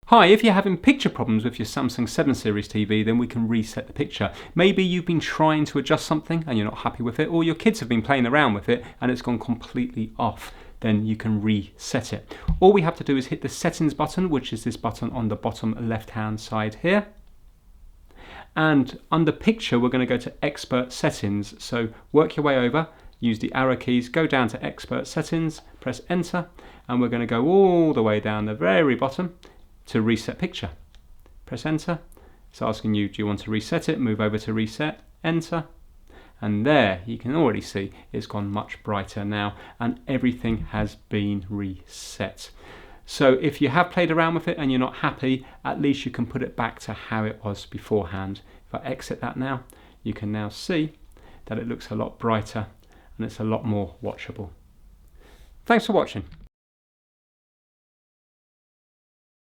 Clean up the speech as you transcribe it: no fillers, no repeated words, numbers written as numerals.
Hi, if you're having picture problems with your Samsung 7 Series TV, then we can reset the picture. Maybe you've been trying to adjust something and you're not happy with it, or your kids have been playing around with it and it's gone completely off. Then you can reset it. All we have to do is hit the settings button, which is this button on the bottom left hand side here. And under picture, we're going to go to expert settings. So work your way over, use the arrow keys, go down to expert settings, press enter, and we're going to go all the way down the very bottom to reset picture. Press enter. It's asking you, do you want to reset it? Move over to reset, enter. And there you can already see it's gone much brighter now and everything has been reset. So if you have played around with it and you're not happy, at least you can put it back to how it was beforehand. If I exit that now, you can now see that it looks a lot brighter and it's a lot more watchable. Thanks for watching.